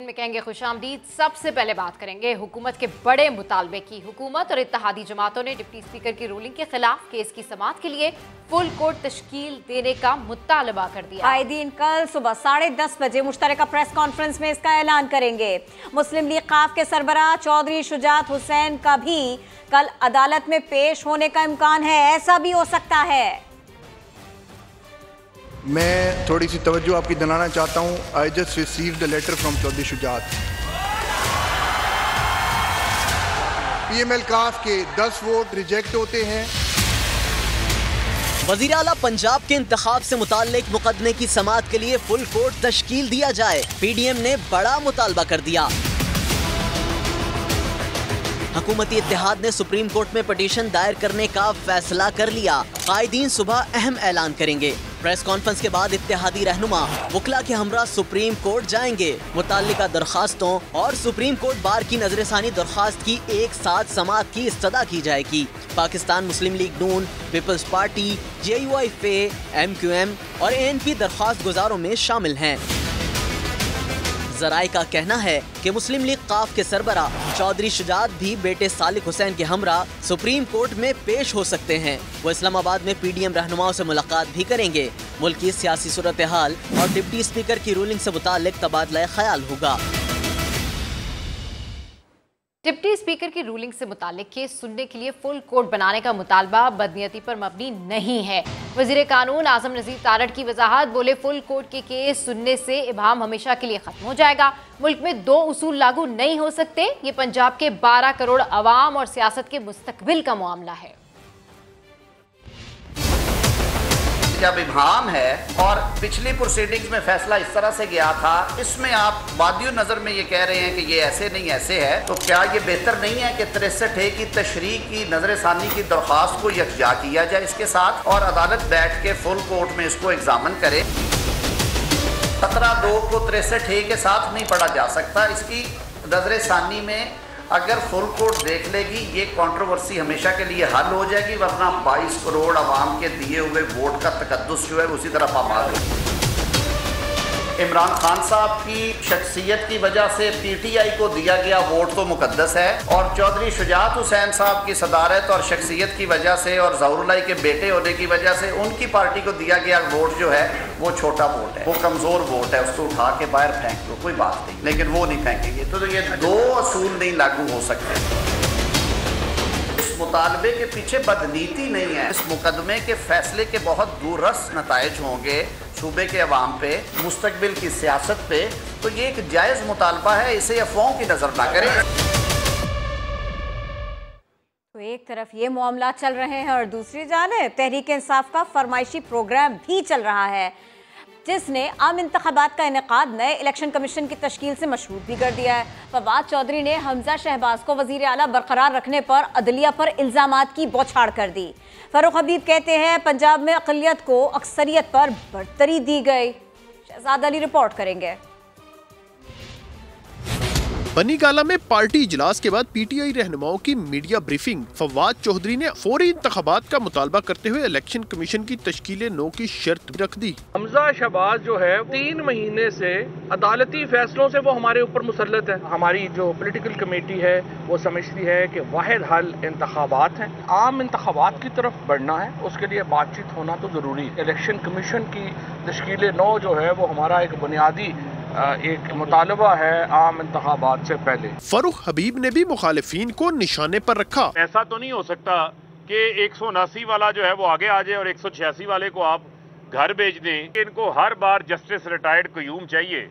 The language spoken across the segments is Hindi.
में कहेंगे खुशामदीद। सबसे पहले बात करेंगे हुकूमत के बड़े मुतालबे की। हुकूमत और इत्तेहादी जमातों ने डिप्टी स्पीकर की रूलिंग के खिलाफ केस की समाअत के लिए फुल कोर्ट तश्कील देने का मुतालबा कर दिया। कायदीन कल सुबह 10:30 बजे मुश्तरका प्रेस कॉन्फ्रेंस में इसका ऐलान करेंगे। मुस्लिम लीग काफ के सरबराह चौधरी शुजात हुसैन का भी कल अदालत में पेश होने का इम्कान है। ऐसा भी हो सकता है। मैं थोड़ी सी तवज्जो आपकी दिलाना चाहता हूँ। I just received a letter from Chaudhry Shujaat. PML काफ के 10 वोट रिजेक्ट होते हैं। वज़ीर आला पंजाब के इंतखाब से मुताल्लिक मुकदमे की समाअत के लिए फुल कोर्ट तश्कील दिया जाए। PDM ने बड़ा मुतालबा कर दिया। हुकूमती इत्तेहाद ने सुप्रीम कोर्ट में पटिशन दायर करने का फैसला कर लिया। कायदीन सुबह अहम ऐलान करेंगे। प्रेस कॉन्फ्रेंस के बाद इत्तेहादी रहनुमा वकला के हमरा सुप्रीम कोर्ट जाएंगे। मुताल्लिका दरखास्तों और सुप्रीम कोर्ट बार की नजरसानी दरखास्त की एक साथ समाअत की इस्तदा की जाएगी। पाकिस्तान मुस्लिम लीग नून, पीपल्स पार्टी, JUIFA, MQM और ANP दरखास्त गुजारों में शामिल हैं। जराए का कहना है कि मुस्लिम लीग काफ के सरबरा चौधरी शुजात भी बेटे सालिक हुसैन के हमरा सुप्रीम कोर्ट में पेश हो सकते हैं। वो इस्लामाबाद में PDM रहनुमाओं से मुलाकात भी करेंगे। मुल्क की सियासी सूरत हाल और डिप्टी स्पीकर की रूलिंग से मुताल्लिक तबादला ख्याल होगा। डिप्टी स्पीकर की रूलिंग से मुताल्लिक केस सुनने के लिए फुल कोर्ट बनाने का मुतालबा बदनीयती पर मबनी नहीं है। वजीर कानून आजम नज़ीर तारड़ की वजाहत, बोले फुल कोर्ट के केस सुनने से इबाम हमेशा के लिए खत्म हो जाएगा। मुल्क में 2 उसूल लागू नहीं हो सकते। ये पंजाब के 12 करोड़ अवाम और सियासत के मुस्तकबिल का मामला है। जब इब्हाम है और पिछली प्रोसीडिंग्स में फैसला इस तरह से गया था, इसमें आप वादियो नजर में ये कह रहे हैं कि ये ऐसे नहीं ऐसे है, तो क्या ये बेहतर नहीं है कि 63A की तशरीह की नजरसानी की दरख्वास्त को यकजा किया जाए इसके साथ और अदालत बैठ के फुल कोर्ट में इसको एग्जामिन करे। 17(2) को 63A के साथ नहीं पढ़ा जा सकता। इसकी नजरसानी में अगर फुल कोर्ट देख लेगी ये कंट्रोवर्सी हमेशा के लिए हल हो जाएगी, वरना 22 करोड़ आवाम के दिए हुए वोट का तकद्दुस जो है उसी तरह पामाल है। इमरान खान साहब की शख्सियत की वजह से PTI को दिया गया वोट तो मुकद्दस है और चौधरी शुजात हुसैन साहब की सदारत और शख्सियत की वजह से और ज़हरुल्लाह के बेटे होने की वजह से उनकी पार्टी को दिया गया वोट जो है वो छोटा वोट है, वो कमज़ोर वोट है, उसको उठा के बाहर फेंक दो, कोई बात नहीं, लेकिन वो नहीं फेंकेंगे। तो ये 2 असूल नहीं लागू हो सकते। इस मुतालबे के पीछे बदनीति नहीं है। इस मुकदमे के फैसले के बहुत दूररस नताइज होंगे सूबे के अवाम पे, मुस्तकबिल की सियासत पे, तो ये एक जायज़ मुतालबा है, इसे अफवाहों की नजर ना करें। तो एक तरफ ये मामला चल रहे हैं और दूसरी जानिब तहरीक इंसाफ का फरमाइशी प्रोग्राम भी चल रहा है, जिसने आम इंतखाबात का इनेकाद नए इलेक्शन कमीशन की तश्कील से मशरूत भी कर दिया है। फवाद चौधरी ने हमजा शहबाज को वजीर आला बरकरार रखने पर अदलिया पर इल्जामात की बौछार कर दी। फरूख हबीब कहते हैं पंजाब में अक़लियत को अक्सरियत पर बढ़तरी दी गई। शहजाद अली रिपोर्ट करेंगे। बनी गाला में पार्टी इजलास के बाद PTI रहनुमाओं की मीडिया ब्रीफिंग। फवाद चौधरी ने फौरी इंतखाबात का मुतालबा करते हुए इलेक्शन कमीशन की तश्कील नो की शर्त रख दी। हमजा शहबाज जो है 3 महीने से अदालती फैसलों से वो हमारे ऊपर मुसल्लत है। हमारी जो पॉलिटिकल कमेटी है वो समझती है कि वाहिद हल इंतखाबात हैं। आम इंतखाबात की तरफ बढ़ना है, उसके लिए बातचीत होना तो जरूरी है। इलेक्शन कमीशन की तश्कील नो जो है वो हमारा एक बुनियादी एक मुतालबा है आम इंतखाबात से पहले। फरूख हबीब ने भी मुखालिफिन को निशाने पर रखा। ऐसा तो नहीं हो सकता कि 179 वाला जो है वो आगे आ जाए और 186 वाले को आप घर भेज दें। इनको हर बार जस्टिस रिटायर्ड क़य्यूम चाहिए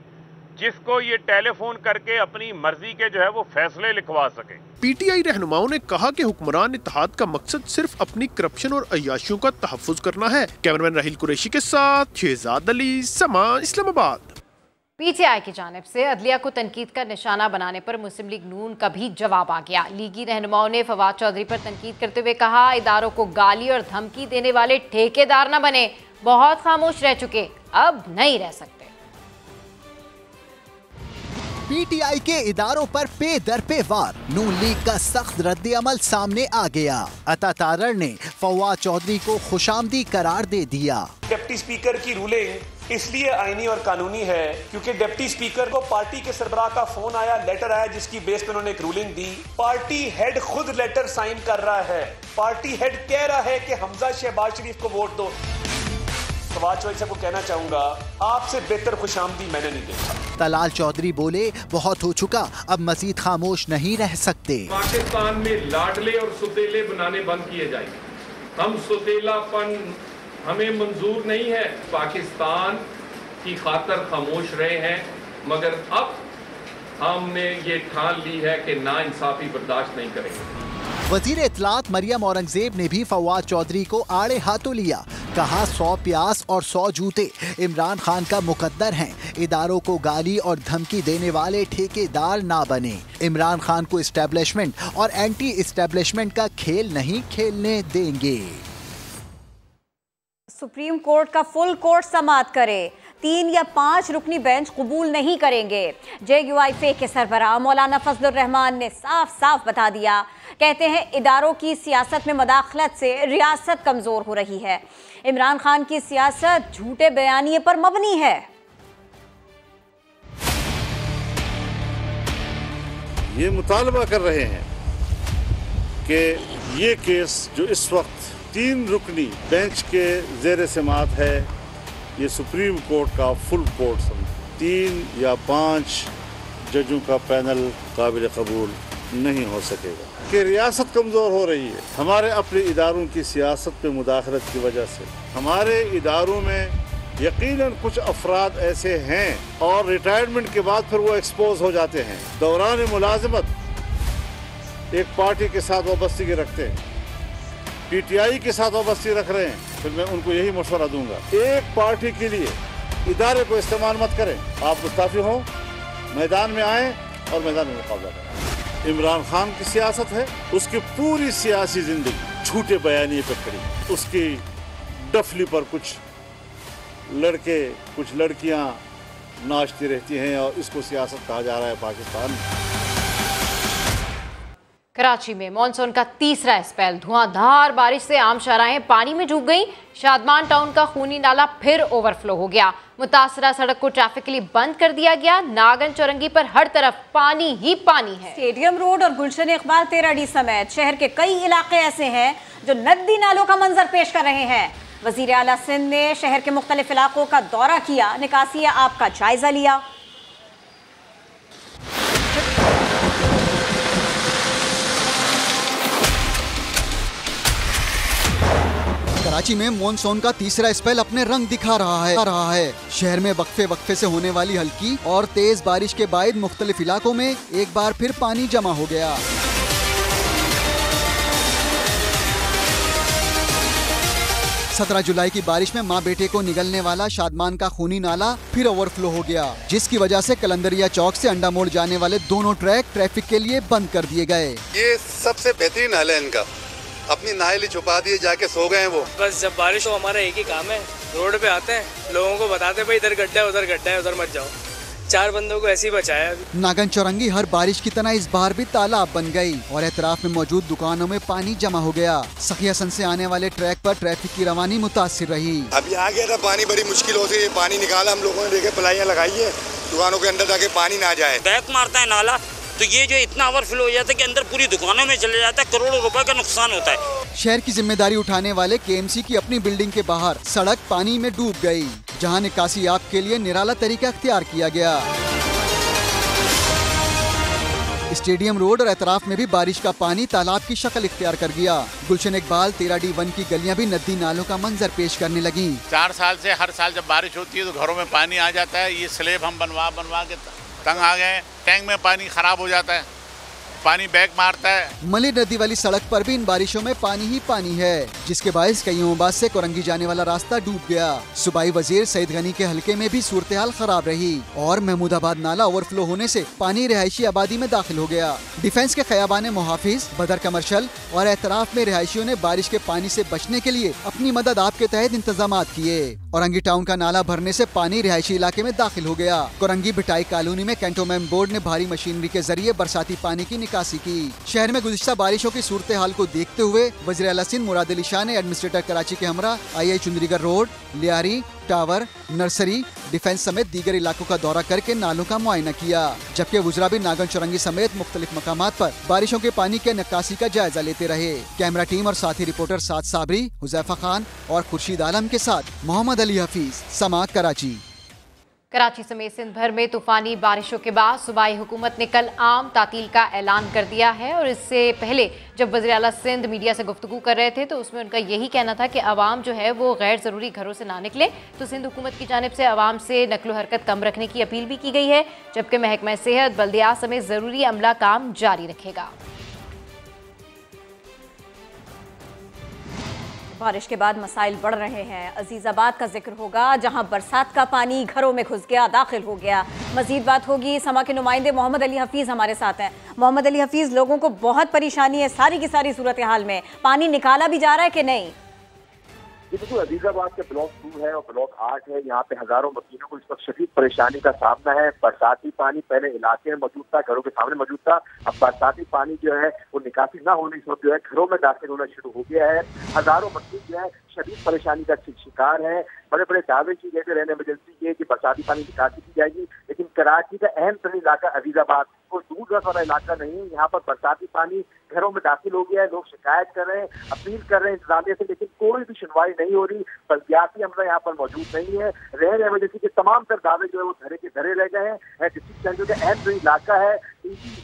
जिसको ये टेलीफोन करके अपनी मर्जी के जो है वो फैसले लिखवा सके। PTI रहनुमाओं ने कहा कि हुक्मरान इत्तेहाद का मकसद सिर्फ अपनी करप्शन और अय्याशियों का तहफ़्फ़ुज़ करना है। कैमरामैन राहिल कुरैशी के साथ शहजाद अली, समा, इस्लामाबाद। PTI की जानिब से अदलिया को तनकीद का निशाना बनाने पर मुस्लिम लीग नून का भी जवाब आ गया। लीगी रहनुमाओं ने फवाद चौधरी पर तनकीद करते हुए कहा, इदारों को गाली और धमकी देने वाले ठेकेदार न बने, बहुत खामोश रह चुके, अब नहीं रह सकते। PTI के इदारों पर पे दर पे वार, नून लीग का सख्त रद्द अमल सामने आ गया। अता तारड़ ने फवाद चौधरी को खुशामदी करार दे दिया। डिप्टी स्पीकर की रूलिंग इसलिए आईनी और कानूनी है क्योंकि डिप्टी स्पीकर को पार्टी के सरबराह का फोन आया, लेटर आया, जिसकी बेस पे उन्होंने एक रूलिंग दी। पार्टी हेड खुद लेटर साइन कर रहा है, पार्टी हेड कह रहा है कि हमजा शहबाज शरीफ को वोट दो। फवाद चौधरी साहब को कहना चाहूंगा, आपसे बेहतर खुशामदी मैंने नहीं देखा। तलाल चौधरी बोले, बहुत हो चुका, अब मजीद खामोश नहीं रह सकते। पाकिस्तान में लाडले और सुतेले बनाने बंद किए जाएंगे। हम सुतेलापन हमें मंजूर नहीं है। पाकिस्तान की खातर खामोश रहे हैं, मगर अब हमने ये ठान ली है कि नाइंसाफी बर्दाश्त नहीं करेंगे। वजीर इत्तलात मरियम औरंगजेब ने भी फवाद चौधरी को आड़े हाथों लिया। कहा 100 प्यास और 100 जूते इमरान खान का मुकद्दर हैं। इदारों को गाली और धमकी देने वाले ठेकेदार ना बने। इमरान खान को इस्टेब्लिशमेंट और एंटी इस्टेब्लिशमेंट का खेल नहीं खेलने देंगे। सुप्रीम कोर्ट का फुल कोर्ट समाअत करे, 3 या 5 रुकनी बेंच कबूल नहीं करेंगे। JUIF के सरबराह मौलाना फजलुर रहमान ने साफ साफ बता दिया। कहते हैं इदारों की सियासत में मदाखलत से रियासत कमजोर हो रही है। इमरान खान की सियासत झूठे बयानिए पर मबनी है। ये मुतालबा कर रहे हैं कि ये केस जो इस वक्त 3 रुकनी बेंच के ज़ेर समाअत है, ये सुप्रीम कोर्ट का फुल कोर्ट 3 या 5 जजों का पैनल काबिल कबूल नहीं हो सकेगा कि रियासत कमज़ोर हो रही है। हमारे अपने इदारों की सियासत पे मुदाखलत की वजह से हमारे इदारों में यकीनन कुछ अफराद ऐसे हैं और रिटायरमेंट के बाद फिर वो एक्सपोज हो जाते हैं। दौरान मुलाजमत एक पार्टी के साथ वाबस्तगी रखते हैं, PTI के साथ वाबस्तगी रख रहे हैं, फिर मैं उनको यही मशवरा दूंगा, एक पार्टी के लिए इदारे को इस्तेमाल मत करें। आप मुस्ताफी हों, मैदान में आएँ और मैदान में मुकाबला करें। इमरान खान की सियासत है, उसकी पूरी सियासी जिंदगी झूठे बयानिए पर खड़ी। उसकी डफली पर कुछ लड़के कुछ लड़कियां नाचती रहती हैं और इसको सियासत कहा जा रहा है पाकिस्तान में। कराची में मॉनसून का तीसरा स्पेल, धुआंधार बारिश से आम शाहराहें पानी में डूब गईं। शादमान टाउन का खूनी नाला फिर ओवरफ्लो हो गया। मुतासरा सड़क को ट्रैफिक के लिए बंद कर दिया गया। नागन चौरंगी पर हर तरफ पानी ही पानी है। स्टेडियम रोड और गुलशन इकबाल 13D समेत शहर के कई इलाके ऐसे हैं जो नदी नालों का मंजर पेश कर रहे हैं। वजीर आला सिंध ने शहर के मुख्तलिफ इलाकों का दौरा किया, निकासी आप का जायजा लिया। कराची में मॉनसून का तीसरा स्पेल अपने रंग दिखा रहा है। शहर में वक्फे वक्फे से होने वाली हल्की और तेज बारिश के बाद मुख्तलिफ इलाकों में एक बार फिर पानी जमा हो गया। 17 जुलाई की बारिश में मां बेटे को निगलने वाला शादमान का खूनी नाला फिर ओवरफ्लो हो गया, जिसकी वजह से कलंदरिया चौक से अंडा मोड़ जाने वाले दोनों ट्रैक ट्रैफिक के लिए बंद कर दिए गए। ये सबसे बेहतरीन हल है इनका, अपनी नाहली छुपा दिए, जाके सो गए वो। बस जब बारिश हो हमारा एक ही काम है, रोड पे आते हैं, लोगों को बताते भाई इधर गड्ढा है उधर गड्ढा है, उधर मत जाओ। 4 बंदों को ऐसे ही बचाया अभी। नागन चौरंगी हर बारिश की तरह इस बार भी तालाब बन गई और एतराफ में मौजूद दुकानों में पानी जमा हो गया। सखियासन से आने वाले ट्रैक पर ट्रैफिक की रवानी मुतासिर रही। अभी आ गया था पानी, बड़ी मुश्किल हो से ये पानी निकाला हम लोगों ने, देखे पलाइयाँ लगाई है दुकानों के अंदर ताकि पानी ना जाए। बैक मारता है नाला तो ये जो इतना ओवरफ्लो हो जाता है कि अंदर पूरी दुकानों में चले जाता है, करोड़ों रुपए का नुकसान होता है। शहर की जिम्मेदारी उठाने वाले KMC की अपनी बिल्डिंग के बाहर सड़क पानी में डूब गई, जहां निकासी आप के लिए निराला तरीका अख्तियार किया गया। स्टेडियम रोड और एतराफ में भी बारिश का पानी तालाब की शक्ल इख्तियार कर गया। गुलशन इकबाल 13D1 की गलियां भी नदी नालों का मंजर पेश करने लगी। 4 साल से हर साल जब बारिश होती है तो घरों में पानी आ जाता है। ये स्लेब हम बनवा के तंग आ गए, टैंक में पानी खराब हो जाता है, पानी बैक मारता है। मली नदी वाली सड़क पर भी इन बारिशों में पानी ही पानी है, जिसके बायस कई बाद से कोरंगी जाने वाला रास्ता डूब गया। सूबाई वजीर सईद गनी के हलके में भी सूरत हाल खराब रही और महमूदाबाद नाला ओवरफ्लो होने से पानी रिहायशी आबादी में दाखिल हो गया। डिफेंस के खयाबान मुहाफिज, बदर कमर्शल और एतराफ में रिहायशियों ने बारिश के पानी से बचने के लिए अपनी मदद आप के तहत इंतजाम किए। औरंगी टाउन का नाला भरने से पानी रिहायशी इलाके में दाखिल हो गया। कोरंगी भिटाई कॉलोनी में कैंटोनमेंट बोर्ड ने भारी मशीनरी के जरिए बरसाती पानी की निकासी की। शहर में गुज़िश्ता बारिशों की सूरत हाल को देखते हुए वज़ीर आला सिंध मुराद अली शाह ने एडमिनिस्ट्रेटर कराची के हमरा आई Chundrigar Road, Lyari, Tower, Nursery, Defence समेत दीगर इलाकों का दौरा करके नालों का मुआयना किया, जबकि वुज़रा भी नागन चौरंगी समेत मुख्तलिफ मकामात पर बारिशों के पानी के निकासी का जायजा लेते रहे। कैमरा टीम और साथी रिपोर्टर साद साबरी, हुज़ैफा खान और खुर्शीद आलम के साथ मोहम्मद अली हफीज, समा कराची। कराची समेत सिंध भर में तूफानी बारिशों के बाद सूबाई हुकूमत ने कल आम तातील का ऐलान कर दिया है और इससे पहले जब वज़ीर आला सिंध मीडिया से गुफ्तगू कर रहे थे तो उसमें उनका यही कहना था कि अवाम जो है वो गैर ज़रूरी घरों से ना निकले। तो सिंध हुकूमत की जानिब से अवाम से नकलो हरकत कम रखने की अपील भी की गई है, जबकि महकमा सेहत, बल्दियात समेत ज़रूरी अमला काम जारी रखेगा। बारिश के बाद मसाइल बढ़ रहे हैं। अजीज़ाबाद का जिक्र होगा, जहां बरसात का पानी घरों में घुस गया, दाखिल हो गया। मजीद बात होगी। समा के नुमाइंदे मोहम्मद अली हफीज़ हमारे साथ हैं। मोहम्मद अली हफीज़, लोगों को बहुत परेशानी है सारी की सारी सूरत हाल में, पानी निकाला भी जा रहा है कि नहीं? बिल्कुल, अजीज़ाबाद के ब्लॉक 2 है और ब्लॉक 8 है, यहाँ पे हजारों मकीनों को इस वक्त शदीद परेशानी का सामना है। बरसाती पानी पहले इलाके में मौजूद था, घरों के सामने मौजूद था, अब बरसाती पानी जो है वो निकासी ना होने इस वक्त जो है घरों में दाखिल होना शुरू हो गया है। हजारों मकीन जो है शदीद परेशानी का शिकार है। बड़े बड़े दावे की गए थे रहने एमरजेंसी ये कि बरसाती पानी निकासी की जाएगी, लेकिन कराची का अहम तरीन इलाका अजीज़ाबाद कोई दूर दराज वाला इलाका नहीं, यहाँ पर बरसाती पानी घरों में दाखिल हो गया है। लोग शिकायत कर रहे हैं, अपील कर रहे हैं इंतजामिया से, लेकिन कोई भी सुनवाई नहीं हो रही। बल्दियाती अमला यहाँ पर मौजूद नहीं है। रहने एमरजेंसी के तमाम तर दावे जो है वो धरे के धरे रह गए हैं। डिस्ट्रिक्ट सेंटर का अहम तरीन इलाका है,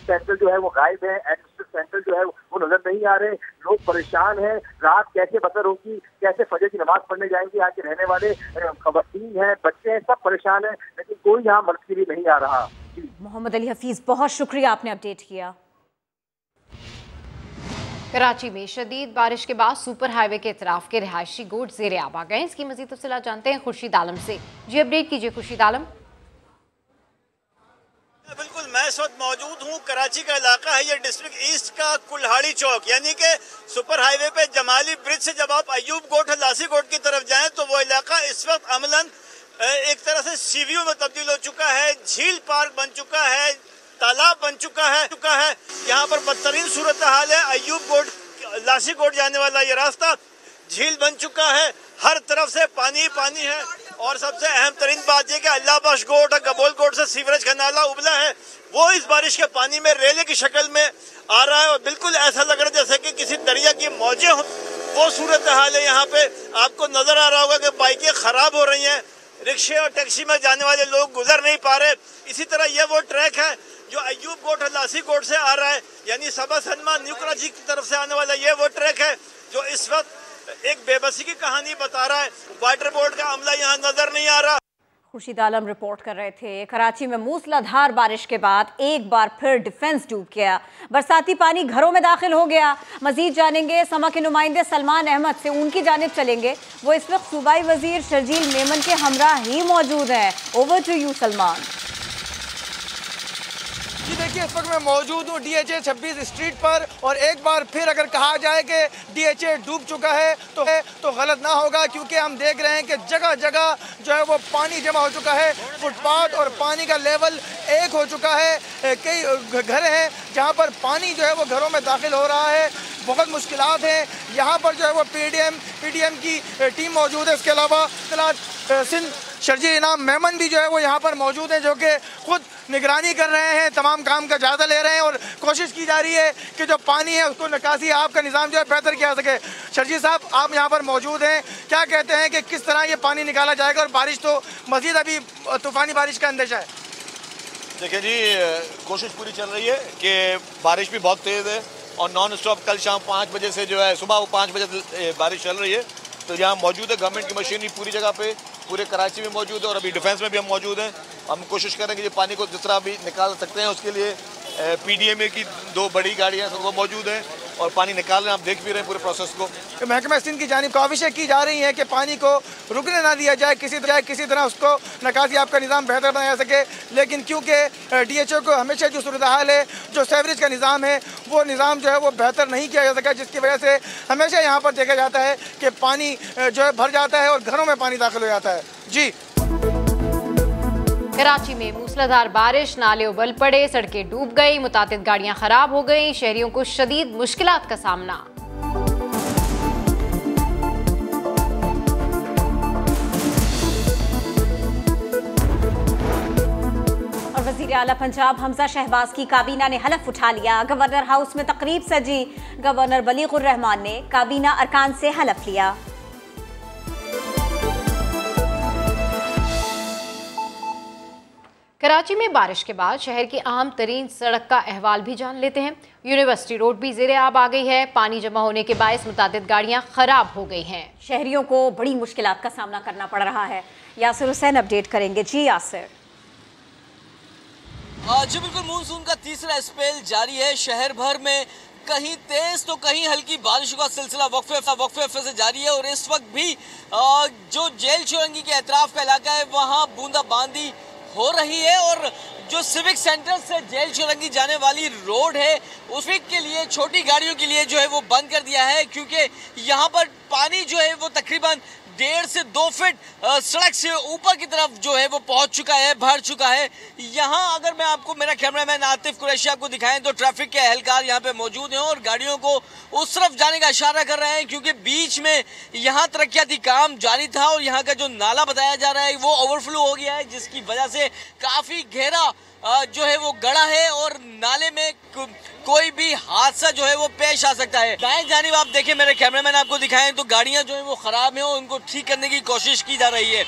सेंटर जो है वो गायब है, एडमिनिस्ट्रेटिव सेंटर जो है वो नजर नहीं आ रहे। लोग परेशान हैं, रात कैसे बसर होगी, कैसे फजर की नमाज पढ़ने जाएंगे। यहाँ के रहने वाले खवातीन हैं, बच्चे हैं, सब परेशान हैं, लेकिन कोई यहाँ मदद के लिए नहीं आ रहा। मोहम्मद अली हफीज, बहुत शुक्रिया, आपने अपडेट किया। कराची में शदीद बारिश के बाद सुपर हाईवे के इतराफ के रिहायशी गोट ज़ेरे आब आ गए। इसकी मज़ीद तफसीलात जानते हैं खुर्शीद आलम से। जी अपडेट कीजिए खुर्शीद आलम। बिल्कुल, मैं इस वक्त मौजूद हूँ, कराची का इलाका है ये डिस्ट्रिक्ट ईस्ट का कुल्हाड़ी चौक, यानी कि सुपर हाईवे पे जमाली ब्रिज से जब आप अयूब गोट लासी गोट की तरफ जाएं तो वो इलाका इस वक्त अमलन एक तरह से सीवीओ में तब्दील हो चुका है। झील पार्क बन चुका है, तालाब बन चुका है। यहाँ पर बदतरीन सूरत हाल है। अयूब गोट लासी गोट जाने वाला ये रास्ता झील बन चुका है, हर तरफ से पानी ही पानी है। और सबसे अहम तरीन बात यह कि अल्लाह बख्श गोट और गबोल गोट से सीवरेज का नाला उबला है, वो इस बारिश के पानी में रेले की शक्ल में आ रहा है और बिल्कुल ऐसा लग रहा है जैसे कि किसी दरिया की मौजें हों। वो सूरत हाल है। यहाँ पे आपको नजर आ रहा होगा कि बाइकें खराब हो रही हैं, रिक्शे और टैक्सी में जाने वाले लोग गुजर नहीं पा रहे। इसी तरह ये वो ट्रैक है जो अयूब गोट और लासी गोट से आ रहा है, यानी सबा सनमा न्यू कराची की तरफ से आने वाला ये वो ट्रैक है जो इस वक्त एक बेबसी की कहानी बता रहा है। वाटर बोर्ड का अमला यहाँ नजर नहीं आ रहा। खुर्शीद आलम रिपोर्ट कर रहे थे। कराची में मूसलाधार बारिश के बाद एक बार फिर डिफेंस डूब गया, बरसाती पानी घरों में दाखिल हो गया। मजीद जानेंगे समा के नुमाइंदे सलमान अहमद से, उनकी जानिब चलेंगे। वो इस वक्त सूबाई वजीर शर्जील मेमन के हमरा ही मौजूद हैं। Over to you Salman. जी देखिए, इस वक्त मैं मौजूद हूँ DHA 26 स्ट्रीट पर, और एक बार फिर अगर कहा जाए कि DHA डूब चुका है तो गलत ना होगा, क्योंकि हम देख रहे हैं कि जगह जगह जो है वो पानी जमा हो चुका है। फुटपाथ और पानी का लेवल एक हो चुका है। कई घर हैं जहाँ पर पानी जो है वो घरों में दाखिल हो रहा है। बहुत मुश्किलात हैं। यहाँ पर जो है वो PDM की टीम मौजूद है। इसके अलावा सिंध शर्जील इनाम मेमन भी जो है वो यहाँ पर मौजूद हैं, जो कि खुद निगरानी कर रहे हैं, तमाम काम का जायजा ले रहे हैं और कोशिश की जा रही है कि जो पानी है उसको निकासी आपका निज़ाम जो है बेहतर किया सके। शर्जील साहब, आप यहाँ पर मौजूद हैं, क्या कहते हैं कि किस तरह ये पानी निकाला जाएगा? और बारिश तो मज़ीद अभी तूफ़ानी बारिश का अंदेशा है। देखिए जी, कोशिश पूरी चल रही है कि बारिश भी बहुत तेज़ है और नॉन स्टॉप कल शाम 5 बजे से जो है सुबह 5 बजे बारिश चल रही है। तो यहाँ मौजूद है गवर्नमेंट की मशीनरी पूरी जगह पे, पूरे कराची में मौजूद है और अभी डिफेंस में भी हम मौजूद हैं। हम कोशिश करेंगे कि पानी को जिस तरह अभी निकाल सकते हैं उसके लिए PDMA की 2 बड़ी गाड़ियाँ वो मौजूद हैं और पानी निकाल रहे हैं। आप देख भी रहे हैं पूरे प्रोसेस को। महकमा सिंध की जानिब काविशें की जा रही हैं कि पानी को रुकने ना दिया जाए, किसी तरह उसको निकासी आपका निज़ाम बेहतर बनाया जा सके। लेकिन क्योंकि DHO को हमेशा जो सूरत हाल है, जो सेवरेज का निज़ाम है, वो निज़ाम जो है वो बेहतर नहीं किया जा सका, जिसकी वजह से हमेशा यहाँ पर देखा जाता है कि पानी जो है भर जाता है और घरों में पानी दाखिल हो जाता है। जी कराची में मूसलाधार बारिश, नाले उबल पड़े, सड़कें डूब गई, मुतादिद गाड़ियां खराब हो गईं, शहरियों को शदीद मुश्किलात का सामना। वज़ीर आला पंजाब हमजा शहबाज की काबीना ने हलफ उठा लिया। गवर्नर हाउस में तकरीब सजी। गवर्नर बलीगुर रहमान ने काबीना अरकान से हलफ लिया। कराची में बारिश के बाद शहर की अहम तरीन सड़क का अहवाल भी जान लेते हैं। यूनिवर्सिटी रोड भी ज़ेरे आब आ गई है। पानी जमा होने के बायस मुतादिद गाड़ियां खराब हो गई हैं। शहरियों को बड़ी मुश्किलात का सामना करना पड़ रहा है। यासिर हुसैन अपडेट करेंगे। जी यासिर। जी बिल्कुल, मानसून का तीसरा स्पेल जारी है। शहर भर में कहीं तेज तो कहीं हल्की बारिश का सिलसिला वक्फे से जारी है और इस वक्त भी जो जेल चौरंगी के अतराफ का इलाका है वहाँ बूंदाबांदी हो रही है और जो सिविक सेंटर से जेल चौरंगी जाने वाली रोड है उसके के लिए छोटी गाड़ियों के लिए जो है वो बंद कर दिया है, क्योंकि यहाँ पर पानी जो है वो तकरीबन 1.5 से 2 फीट सड़क से ऊपर की तरफ जो है वो पहुंच चुका है, भर चुका है। यहाँ अगर मैं आपको, मेरा कैमरामैन आतिफ कुरैशी आपको दिखाएं तो ट्रैफिक के एहलकार यहाँ पे मौजूद हैं और गाड़ियों को उस तरफ जाने का इशारा कर रहे हैं, क्योंकि बीच में यहाँ तरक्याती काम जारी था और यहाँ का जो नाला बताया जा रहा है वो ओवरफ्लो हो गया है, जिसकी वजह से काफ़ी गहरा जो है वो गड़ा है और नाले में कोई भी हादसा जो है वो पेश आ सकता है। दाएं जानिब आप देखें, मेरे कैमरामैन आपको दिखाएं तो गाड़ियां जो है वो खराब हैं और उनको ठीक करने की कोशिश की जा रही है।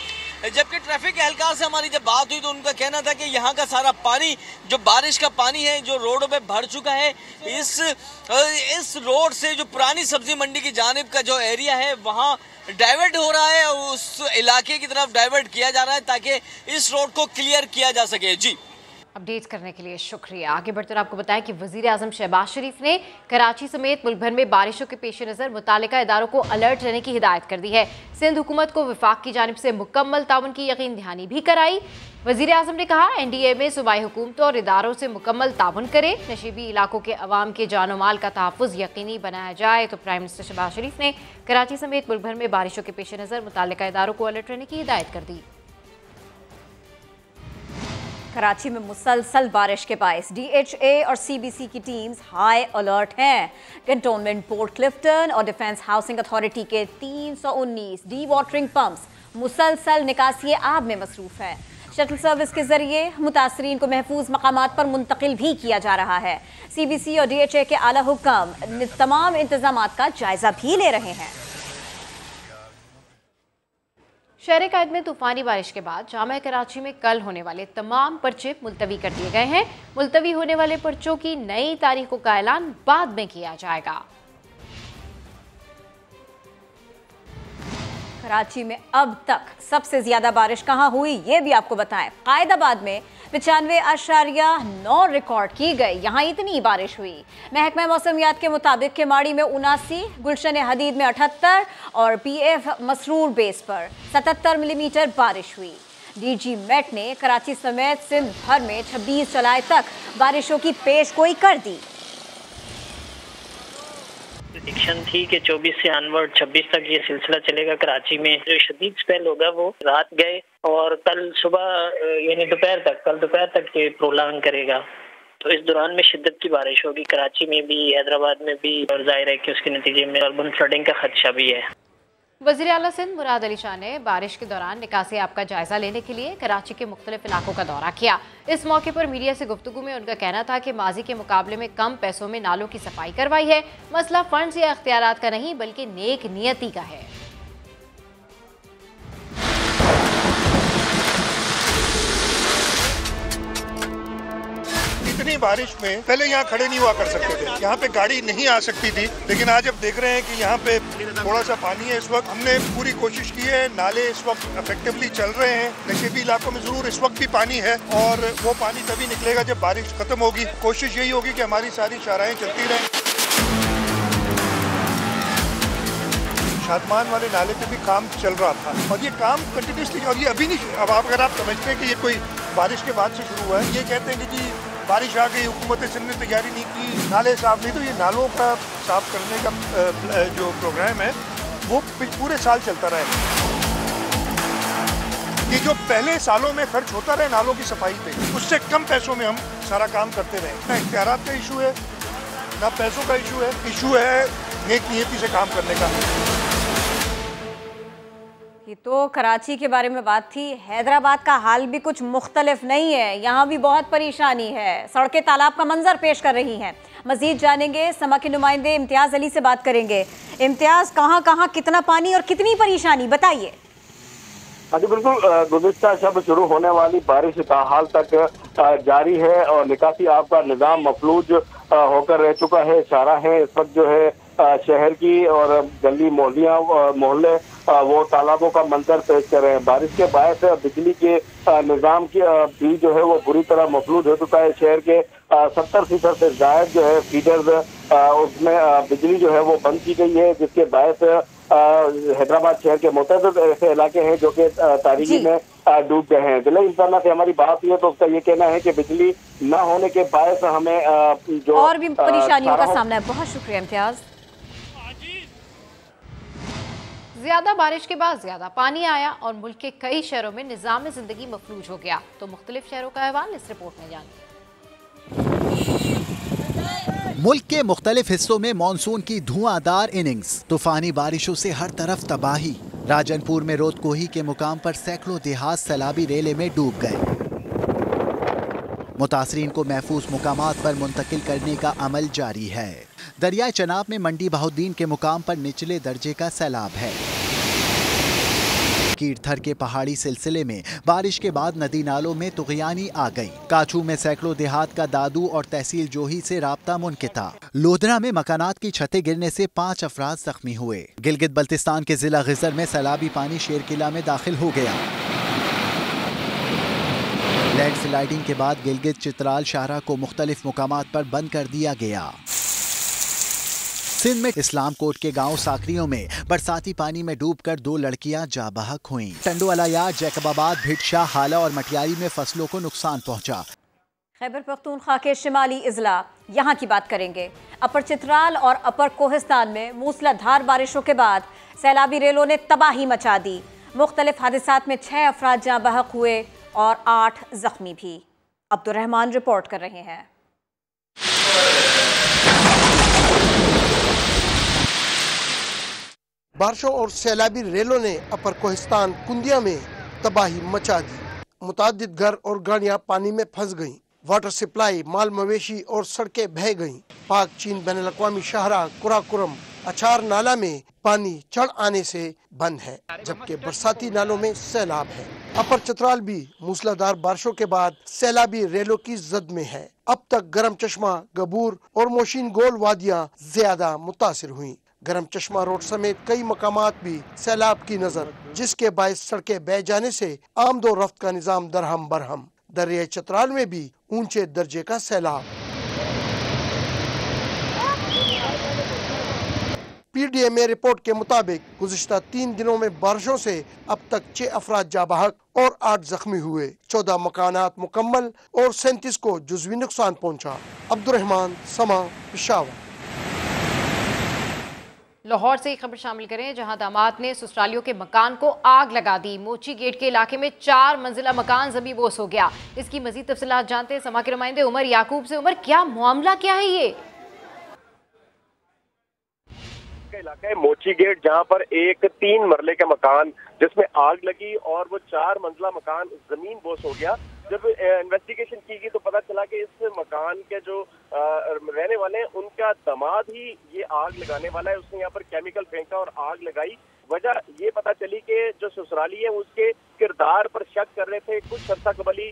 जबकि ट्रैफिक एहलकार से हमारी जब बात हुई तो उनका कहना था कि यहाँ का सारा पानी जो बारिश का पानी है जो रोडों पे भर चुका है, इस रोड से जो पुरानी सब्जी मंडी की जानिब का जो एरिया है वहाँ डाइवर्ट हो रहा है, उस इलाके की तरफ डाइवर्ट किया जा रहा है ताकि इस रोड को क्लियर किया जा सके। जी, अपडेट करने के लिए शुक्रिया। आगे बढ़कर आपको बताएं कि वज़ीर आज़म शहबाज शरीफ ने कराची समेत मुल्क भर में बारिशों के पेश नज़र मुतालिका इदारों को अलर्ट रहने की हिदायत कर दी है। सिंध हुकूमत को वफाक की जानिब से मुकम्मल ताउन की यकीन दहानी भी कराई। वज़ीर आज़म ने कहा, NDA में सूबाई हुकूमतों और इदारों से मुकम्मल ताउन करें, नशीबी इलाकों के अवाम के जान माल का तहफ़्फ़ुज़ यकीनी बनाया जाए। तो प्राइम मिनिस्टर शहबाज शरीफ ने कराची समेत मुल्क भर में बारिशों के पेश नज़र मुतालिका इदारों को अलर्ट रहने की हिदायत कर दी। कराची में मुसलसल बारिश के बायस DHA और CBC की टीम्स हाई अलर्ट हैं। कैंटोनमेंट, पोर्ट क्लिफ्टन और डिफेंस हाउसिंग अथॉरिटी के 319 डी वाटरिंग पंप्स मुसलसल निकासी आब में मसरूफ हैं। शटल सर्विस के जरिए मुतासरीन को महफूज मकामात पर मुंतकिल भी किया जा रहा है। CBC और DHA के आला हुक्म तमाम इंतजामात का जायजा भी ले रहे हैं। शहर कायद में तूफानी बारिश के बाद जामा कराची में कल होने वाले तमाम पर्चे मुलतवी कर दिए गए हैं। मुलतवी होने वाले पर्चों की नई तारीखों का ऐलान बाद में किया जाएगा। कराची में अब तक सबसे ज्यादा बारिश कहां हुई ये भी आपको बताएं। कायदाबाद में 95.9 रिकॉर्ड की गई, यहाँ इतनी बारिश हुई। महकमा मौसमियात के मुताबिक केमाड़ी में 79, गुलशन हदीद में 78 और PF मसरूर बेस पर 77 मिलीमीटर बारिश हुई। DG मेट ने कराची समेत सिंध भर में 26 जुलाई तक बारिशों की पेशगोई कर दी। प्रेडिक्शन थी कि 24 से अनवर्ड 26 तक ये सिलसिला चलेगा। कराची में जो शदीद स्पेल होगा वो रात गए और कल सुबह यानी कल दोपहर तक ये प्रोलॉन्ग करेगा। तो इस दौरान में शिद्दत की बारिश होगी कराची में भी, हैदराबाद में भी, और जाहिर है कि उसके नतीजे में अर्बन फ्लडिंग का खदशा भी है। वज़ीर आला सिंध मुराद अली शाह ने बारिश के दौरान निकासी आब का जायजा लेने के लिए कराची के मुख्तलिफ इलाकों का दौरा किया। इस मौके पर मीडिया से गुफ्तगू में उनका कहना था कि माजी के मुकाबले में कम पैसों में नालों की सफाई करवाई है। मसला फंड्स या इख्तियारात का नहीं बल्कि नेक नियति का है। इतनी बारिश में पहले यहाँ खड़े नहीं हुआ कर सकते थे, यहाँ पे गाड़ी नहीं आ सकती थी, लेकिन आज अब देख रहे हैं कि यहाँ पे थोड़ा सा पानी है। इस वक्त हमने पूरी कोशिश की है, नाले इस वक्त इफेक्टिवली चल रहे हैं। नशेबी इलाकों में जरूर इस वक्त भी पानी है और वो पानी तभी निकलेगा जब बारिश खत्म होगी। कोशिश यही होगी कि हमारी सारी शाराएं चलती रहें। शादमान वाले नाले पे भी काम चल रहा था और ये काम कंटिन्यूसली, और ये अभी नहीं, अब अगर आप समझते हैं कि ये कोई बारिश के बाद से शुरू हुआ है, ये कहते हैं कि जी बारिश आ गई, हुकूमत सिंध ने तैयारी नहीं की, नाले साफ नहीं, तो ये नालों का साफ करने का जो प्रोग्राम है वो पूरे साल चलता रहेगा। कि जो पहले सालों में खर्च होता रहे नालों की सफाई पे, उससे कम पैसों में हम सारा काम करते रहे। ना इख्तियारात का इशू है, ना पैसों का इशू है नेक नियति से काम करने का। ये तो कराची के बारे में बात थी। हैदराबाद का हाल भी कुछ मुख्तलिफ नहीं है, यहाँ भी बहुत परेशानी है। सड़कें तालाब का मंजर पेश कर रही हैं। मजीद जानेंगे, समा के नुमाइंदे इम्तियाज़ अली से बात करेंगे। इम्तियाज़, कहाँ कहाँ कितना पानी और कितनी परेशानी, बताइए। हाँ जी बिल्कुल, गुज़िश्ता शब शुरू होने वाली बारिश का हाल तक जारी है और निकासी आब का निज़ाम मफलूज होकर रह चुका है। इशारा है इस वक्त जो है शहर की और गली मोहल्ले वो तालाबों का मंजर पेश कर रहे हैं। बारिश के बायस बिजली के निज़ाम की भी जो है वो बुरी तरह मफलूज हो चुका है। शहर के 70% से ज़ायद जो है फीडर्स उसमें बिजली जो है वो बंद की गई है, जिसके बायस हैदराबाद शहर के मुतअद्दिद ऐसे इलाके हैं जो कि तारीकी में डूब गए हैं। जिला इंसाना से हमारी बात हुई है तो उसका ये कहना है कि बिजली न होने के बायस हमें जो और भी परेशानियों का सामना है। बहुत शुक्रिया इम्तियाज़। ज्यादा बारिश के बाद ज्यादा पानी आया और मुल्क के कई शहरों में निज़ाम जिंदगी मफलूज हो गया। तो मुख्तलिफ शहरों का अहवाल इस रिपोर्ट में जानिए। मुल्क के मुख्तलिफ हिस्सों में मानसून की धुआंधार इनिंग्स, तूफानी बारिशों से हर तरफ तबाही। राजनपुर में रोदकोही के मुकाम पर सैकड़ों देहात सैलाबी रेले में डूब गए। मुतासरीन को महफूज मुकामात पर मुंतकिल करने का अमल जारी है। दरियाए चनाब में मंडी बहाउद्दीन के मुकाम पर निचले दर्जे का सैलाब है। कीरथर के पहाड़ी सिलसिले में बारिश के बाद नदी नालों में तुगयानी आ गई। काछू में सैकड़ों देहात का दादू और तहसील जोही से राब्ता मुनक़िता। लोधरा में मकानात की छतें गिरने से 5 अफराद जख्मी हुए। गिलगित बल्तिस्तान के जिला गिज़र में सैलाबी पानी शेरकिला में दाखिल हो गया। लैंड स्लाइडिंग के बाद गिलगित चित्राल शाहरा को मुख्तलिफ मुकामात पर बंद कर दिया गया। सिंध में इस्लाम कोट के गांव साकरियों में बरसाती पानी में डूबकर 2 लड़कियां जाबहक हुईं। टंडोअलाया, जैकबाबाद, भिटशा, हाला और मटियारी में फसलों को नुकसान पहुंचा। खैबर पख्तूनख्वा के शिमाली इजला, यहाँ की बात करेंगे। अपर चित्राल और अपर कोहिस्तान में मूसलाधार बारिशों के बाद सैलाबी रेलों ने तबाही मचा दी। मुख्तलिफ हादसात में 6 अफराद जाँ बहक हुए और 8 जख्मी भी। अब्दुर्रहमान रिपोर्ट कर रहे हैं। बारिशों और सैलाबी रेलों ने अपर कोहिस्तान कुंदिया में तबाही मचा दी। मुतादिद घर और गाड़ियां पानी में फंस गईं। वाटर सप्लाई, माल मवेशी और सड़कें बह गईं। पाक चीन बैनुल अक़वामी शाहरा कुराकुरम अचार नाला में पानी चढ़ आने से बंद है, जबकि बरसाती नालों में सैलाब है। अपर चतराल भी मूसलाधार बारिशों के बाद सैलाबी रेलों की जद में है। अब तक गरम चश्मा, गबूर और मोशीन गोल वादियाँ ज्यादा मुतासिर हुई। गरम चश्मा रोड समेत कई मकामात भी सैलाब की नजर, जिसके बायस सड़कें बह जाने से आमदो रफ्त का निजाम दरहम बरहम। दरिया चतराल में भी ऊंचे दर्जे का सैलाब। PDMA रिपोर्ट के मुताबिक गुज़िश्ता 3 दिनों में बारिशों से अब तक 6 अफराद जाबाहक और 8 जख्मी हुए। 14 मकानात मुकम्मल और 37 को जुज़वी नुकसान पहुंचा। अब्दुर्रहमान, समा, पेशावर। लाहौर से एक खबर शामिल करें, जहां दामाद ने ससुरालियों के मकान को आग लगा दी। मोची गेट के इलाके में 4 मंजिला मकान जमी बोस हो गया। इसकी मजीद तफसीलात जानते हैं समा के नुमाइंदे उमर याकूब से। उमर, क्या मामला क्या है ये? इलाका है मोची गेट, जहां पर एक 3 मरले का मकान जिसमें आग लगी और वो 4 मंजिला मकान जमीन बोस हो गया। जब इन्वेस्टिगेशन की गई तो पता चला कि इस मकान के जो रहने वाले हैं उनका दामाद ही ये आग लगाने वाला है। उसने यहाँ पर केमिकल फेंका और आग लगाई। वजह ये पता चली कि जो ससुराली है उसके किरदार पर शक कर रहे थे। कुछ अर्सा कबल ही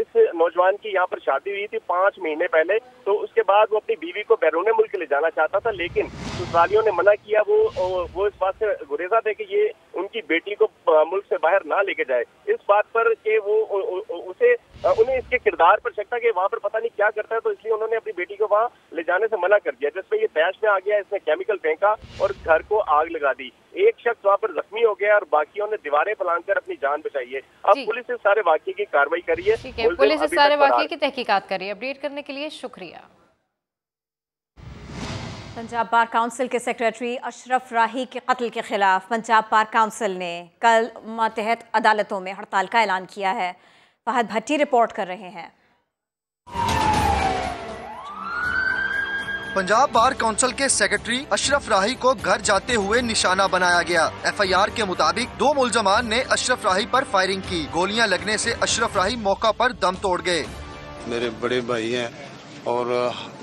इस नौजवान की यहाँ पर शादी हुई थी 5 महीने पहले, तो उसके बाद वो अपनी बीवी को बैरून मुल्क ले जाना चाहता था, लेकिन ससुरालियों ने मना किया। वो इस बात से गुरेजा थे कि ये उनकी बेटी को मुल्क से बाहर ना लेके जाए। इस बात पर कि वो उन्हें इसके किरदार पर शक था कि वहाँ पर पता नहीं क्या करता है, तो इसलिए उन्होंने अपनी बेटी को वहाँ ले जाने से मना कर दिया, जिसमें ये तैश में आ गया। इसने केमिकल फेंका और घर को आग लगा दी। एक शख्स वहाँ पर जख्मी हो गया और बाकियों ने दीवारें फैलाकर अपनी जान बचाई है। अब पुलिस इस सारे वाकये की कार्रवाई कर रही है। पुलिस इस सारे वाकये की तहकीकात कर रही है। अपडेट करने के लिए शुक्रिया। पंजाब बार काउंसिल के सेक्रेटरी अशरफ राही के कत्ल के खिलाफ पंजाब बार काउंसिल ने कल मातहत अदालतों में हड़ताल का ऐलान किया है। फहद भट्टी रिपोर्ट कर रहे हैं। पंजाब बार काउंसिल के सेक्रेटरी अशरफ राही को घर जाते हुए निशाना बनाया गया। FIR के मुताबिक 2 मुलजमान ने अशरफ राही पर फायरिंग की। गोलियां लगने से अशरफ राही मौका पर दम तोड़ गए। मेरे बड़े भाई हैं और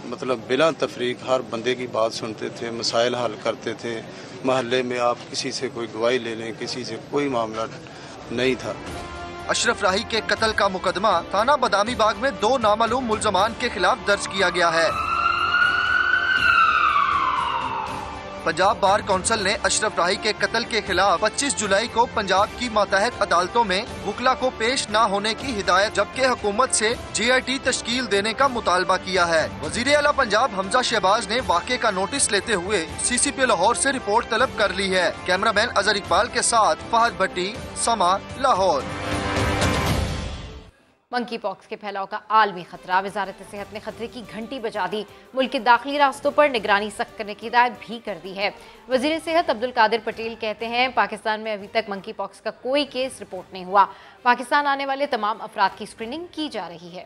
मतलब बिला तफरीक हर बंदे की बात सुनते थे, मसाइल हल करते थे। महल्ले में आप किसी से कोई गवाही ले लें, किसी से कोई मामला नहीं था। अशरफ राही के कत्ल का मुकदमा थाना बदामी बाग में 2 नामालूम मुलजमान के खिलाफ दर्ज किया गया है। पंजाब बार काउंसिल ने अशरफ राही के कत्ल के खिलाफ 25 जुलाई को पंजाब की मातहत अदालतों में वकला को पेश न होने की हिदायत, जबकि हुकूमत से GIT तश्कील देने का मुतालबा किया है। वजीर आला पंजाब हमजा शहबाज ने वाक़े का नोटिस लेते हुए CCP लाहौर से रिपोर्ट तलब कर ली है। कैमरामैन अजहर इकबाल के साथ फहद भट्टी, समा, लाहौर। मंकी पॉक्स के फैलाव का आलमी खतरा। वजारत सेहत ने खतरे की घंटी बजा दी। मुल्क के दाखिली रास्तों पर निगरानी सख्त करने की हिदायत भी कर दी है। वजीर सेहत अब्दुल कादिर पटेल कहते हैं, पाकिस्तान में अभी तक मंकी पॉक्स का कोई केस रिपोर्ट नहीं हुआ। पाकिस्तान आने वाले तमाम अफराद की स्क्रीनिंग की जा रही है।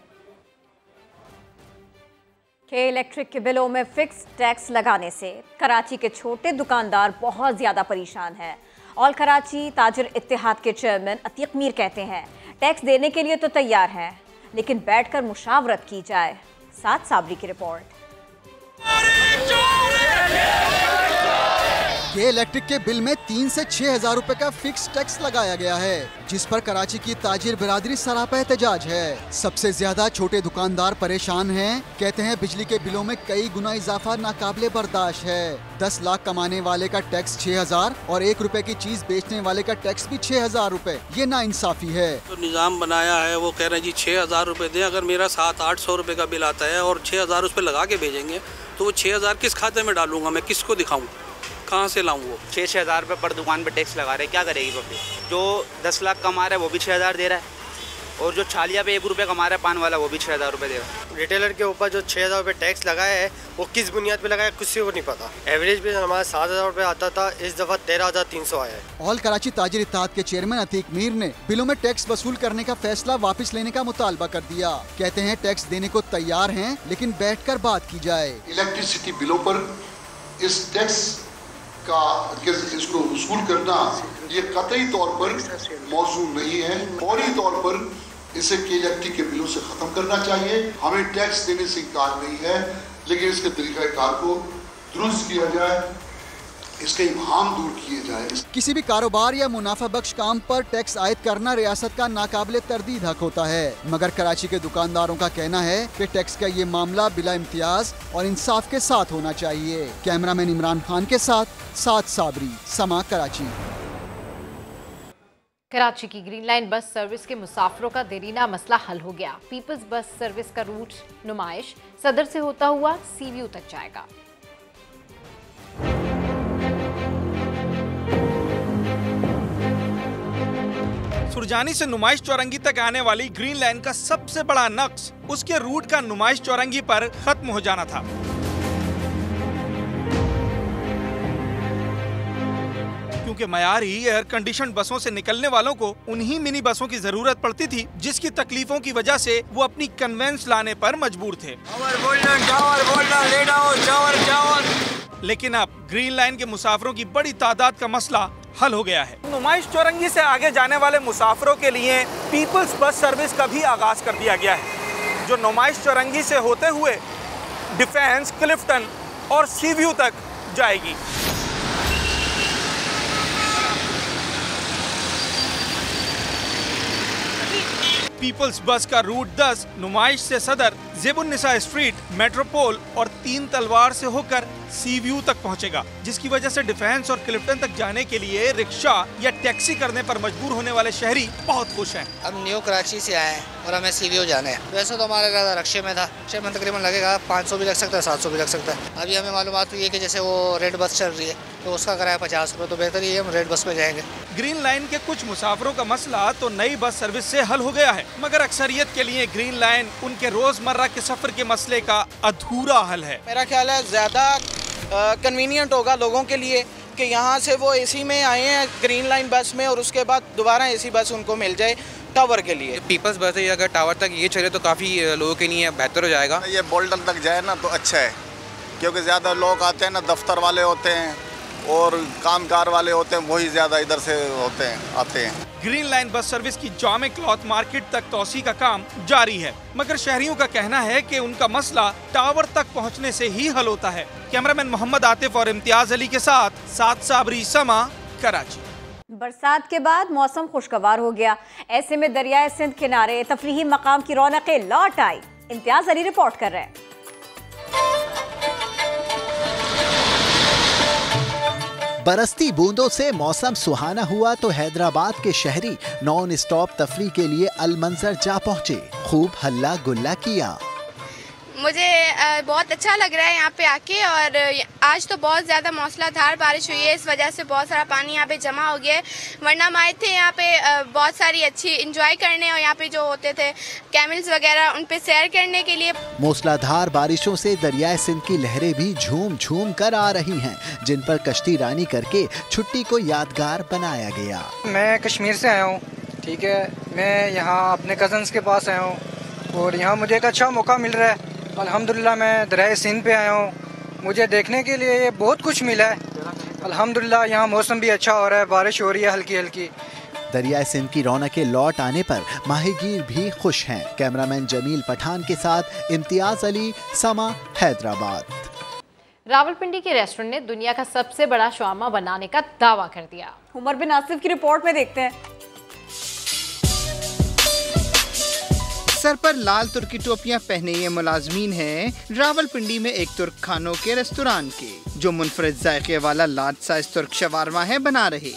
के इलेक्ट्रिक के बिलों में फिक्स टैक्स लगाने से कराची के छोटे दुकानदार बहुत ज्यादा परेशान हैं। ऑल कराची ताजिर इत्तेहाद के चेयरमैन अतीक मीर कहते हैं, टैक्स देने के लिए तो तैयार हैं, लेकिन बैठकर मुशावरत की जाए। साथ साबरी की रिपोर्ट। के इलेक्ट्रिक के बिल में 3 से 6 हजार रुपए का फिक्स टैक्स लगाया गया है, जिस पर कराची की ताजिर बिरादरी सरापा एहतजाज है। सबसे ज्यादा छोटे दुकानदार परेशान हैं। कहते हैं बिजली के बिलों में कई गुना इजाफा नाकाबिले बर्दाश्त है। 10 लाख कमाने वाले का टैक्स 6,000 और 1 रुपए की चीज बेचने वाले का टैक्स भी 6,000 रुपए। ये नाइंसाफी है। तो निजाम बनाया है, वो कह रहे हैं जी 6,000 रुपए दें। अगर मेरा 700-800 रुपए का बिल आता है और 6,000 उस पर लगा के भेजेंगे, तो वो 6,000 किस खाते में डालूंगा मैं, किसको दिखाऊँ, कहाँ से लाऊं? वो 6-6 हज़ार रुपये पर दुकान पे टैक्स लगा रहे हैं, क्या करेगी पब्लिक? जो 10 लाख कमा रहा है वो भी 6,000 दे रहा है, और जो छालिया पे 1 रुपये कमा रहा है पान वाला वो भी 6,000 रुपये देगा। रिटेलर के ऊपर जो 6,000 रुपये टैक्स लगाया है वो किस बुनियाद पे लगाया किसी को नहीं पता। एवरेज भी हमारा 7,000 रुपये आता था, इस दफ़ा 13,300 आया है। ऑल कराची ताजिर इत्तेहाद के चेयरमैन अतीक मीर ने बिलों में टैक्स वसूल करने का फैसला वापस लेने का मुतालबा कर दिया। कहते हैं टैक्स देने को तैयार हैं, लेकिन बैठकर बात की जाए। इलेक्ट्रिसिटी बिलों पर इस टैक्स का इसको वसूल करना ये कतई तौर पर मौजू नहीं है। फौरी तौर पर इसे के इलेक्ट्रिक के बिलों से खत्म करना चाहिए। हमें टैक्स देने से इनकार नहीं है, लेकिन इसके तरीक़ाकार को दुरुस्त किया जाए, इसके इब्हाम दूर किए जाए। किसी भी कारोबार या मुनाफा बख्श काम पर टैक्स आयद करना रियासत का नाकाबिले तरदीद हक होता है, मगर कराची के दुकानदारों का कहना है कि टैक्स का ये मामला बिला इम्तियाज और इंसाफ के साथ होना चाहिए। कैमरामैन इमरान खान के साथ साबरी, समा कराची। कराची की ग्रीन लाइन बस सर्विस के मुसाफिरों का देरीना मसला हल हो गया। पीपल्स बस सर्विस का रूट नुमाइश सदर से होता हुआ सीव्यू तक जाएगा। सुरजानी से नुमाइश चौरंगी तक आने वाली ग्रीन लाइन का सबसे बड़ा नक्स उसके रूट का नुमाइश चौरंगी पर खत्म हो जाना था। क्योंकि मयारी एयर कंडीशन बसों से निकलने वालों को उन्हीं मिनी बसों की जरूरत पड़ती थी, जिसकी तकलीफों की वजह से वो अपनी कन्वेंस लाने पर मजबूर थे। लेकिन अब ग्रीन लाइन के मुसाफिरों की बड़ी तादाद का मसला हल हो गया है। नुमाइश चौरंगी से आगे जाने वाले मुसाफिरों के लिए पीपल्स बस सर्विस का भी आगाज कर दिया गया है, जो नुमाइश चौरंगी से होते हुए डिफेंस, क्लिफ्टन और सीव्यू तक जाएगी। पीपल्स बस का रूट 10 नुमाइश से सदर, ज़ेबुन्निसा स्ट्रीट, मेट्रोपोल और 3 तलवार से होकर सीव्यू तक पहुंचेगा, जिसकी वजह से डिफेंस और क्लिफ्टन तक जाने के लिए रिक्शा या टैक्सी करने पर मजबूर होने वाले शहरी बहुत खुश हैं। हम न्यू कराची से आए हैं और हमें सीव्यू जाना है। वैसे तो हमारा इरादा रिक्शे में था, रिक्शे में तकरीबन लगेगा 500 भी लग सकता है, 700 भी लग सकता है। अभी हमें मालूमात हुई है कि जैसे वो रेड बस चल रही है तो उसका किराया 50 रुपये, तो बेहतर ही हम रेड बस पे जाएंगे। ग्रीन लाइन के कुछ मुसाफिरों का मसला तो नई बस सर्विस से हल हो गया है, मगर अक्सरियत के लिए ग्रीन लाइन उनके रोजमर्रा के सफर के मसले का अधूरा हल है। मेरा ख्याल है ज्यादा कन्वीनियंट होगा लोगों के लिए कि यहाँ से वो एसी में आए हैं ग्रीन लाइन बस में और उसके बाद दोबारा एसी बस उनको मिल जाए टावर के लिए। पीपल्स बस है, अगर टावर तक ये चले तो काफ़ी लोगों के लिए बेहतर हो जाएगा। ये बोल्टन तक जाए ना तो अच्छा है, क्योंकि ज़्यादा लोग आते हैं ना, दफ्तर वाले होते हैं और कामगार वाले होते हैं, वही ज़्यादा इधर से आते हैं। ग्रीन लाइन बस सर्विस की जामे क्लॉथ मार्केट तक तोसी का काम जारी है, मगर शहरियों का कहना है कि उनका मसला टावर तक पहुंचने से ही हल होता है। कैमरामैन मोहम्मद आतिफ और इम्तियाज अली के साथ साद साबरी, समा, कराची। बरसात के बाद मौसम खुशगवार हो गया, ऐसे में दरियाए सिंध किनारे तफरीही मकाम की रौनकें लौट आई। इम्तियाज अली रिपोर्ट कर रहे हैं। बरसती बूंदों से मौसम सुहाना हुआ तो हैदराबाद के शहरी नॉन स्टॉप तफरी के लिए अलमंजर जा पहुंचे, खूब हल्ला गुल्ला किया। मुझे बहुत अच्छा लग रहा है यहाँ पे आके, और आज तो बहुत ज़्यादा मौसलाधार बारिश हुई है, इस वजह से बहुत सारा पानी यहाँ पे जमा हो गया है। वरना हम आए थे यहाँ पे बहुत सारी अच्छी इंजॉय करने, और यहाँ पे जो होते थे कैमल्स वगैरह उन पे सैर करने के लिए। मूसलाधार बारिशों से दरियाए सिंध की लहरें भी झूम झूम कर आ रही हैं, जिन पर कश्ती रानी करके छुट्टी को यादगार बनाया गया। मैं कश्मीर से आया हूँ, ठीक है, मैं यहाँ अपने कजन्स के पास आया हूँ और यहाँ मुझे एक अच्छा मौका मिल रहा है। अल्हम्दुलिल्लाह मैं दरियाए सिंध पे आया हूँ, मुझे देखने के लिए बहुत कुछ मिला है। अल्हम्दुलिल्लाह यहाँ मौसम भी अच्छा हो रहा है, बारिश हो रही है हल्की हल्की। दरियाए सिंध की रौनकें लौट आने पर माहीगीर भी खुश हैं। कैमरामैन जमील पठान के साथ इम्तियाज अली, समा, हैदराबाद। रावलपिंडी के रेस्टोरेंट ने दुनिया का सबसे बड़ा शवारमा बनाने का दावा कर दिया। उमर बिन आसिफ की रिपोर्ट में देखते हैं। सर पर लाल तुर्की टोपियां पहने ये मुलाजमीन हैं रावलपिंडी में एक तुर्क खानों के रेस्तोरां के, जो मुनफरिद जायके वाला लार्ज साइज तुर्क शवारमा है बना रहे।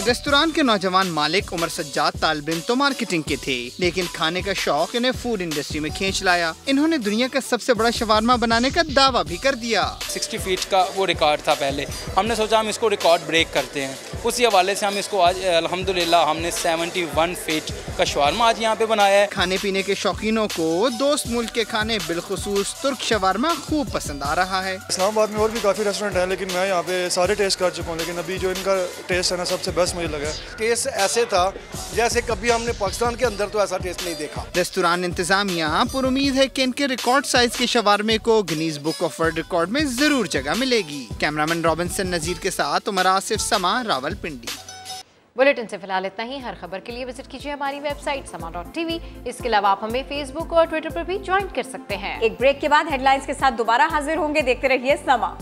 रेस्तोरां के नौजवान मालिक उमर सज्जाद तालिब तो मार्केटिंग के थे, लेकिन खाने का शौक इन्हें फूड इंडस्ट्री में खींच लाया। इन्होंने दुनिया का सबसे बड़ा शवारमा बनाने का दावा भी कर दिया। 60 फीट का वो रिकॉर्ड था पहले, हमने सोचा हम इसको रिकॉर्ड ब्रेक करते हैं। उसी हवाले से हम इसको आज अल्हम्दुलिल्लाह हमने 71 फीट का शवारमा आज यहाँ पे बनाया है। खाने पीने के शौकीनों को दोस्त मुल्क के खाने बिलखुसूस तुर्क शवारमा खूब पसंद आ रहा है। इस्लामाबाद में और भी काफ़ी रेस्टोरेंट हैं, लेकिन मैं यहाँ पे सारे टेस्ट कर चुका हूँ, लेकिन अभी जो इनका टेस्ट है ना सबसे बेस्ट मुझे लगा। टेस्ट ऐसे था जैसे कभी हमने पाकिस्तान के अंदर तो ऐसा टेस्ट नहीं देखा। रेस्तोरां इंतजामिया पुरुमीद है कि इनके रिकॉर्ड साइज के शवारमे को Guinness book of world record में जरूर जगह मिलेगी। कैमरामैन रॉबिन्सन नजीर के साथ उमर आसिफ, समा, रावलपिंडी। बुलेटिन से फिलहाल इतना ही। हर खबर के लिए विजिट कीजिए हमारी वेबसाइट sama.tv। इसके अलावा आप हमें फेसबुक और ट्विटर पर भी ज्वाइन कर सकते हैं। एक ब्रेक के बाद हेडलाइंस के साथ दोबारा हाजिर होंगे। देखते रहिए समा।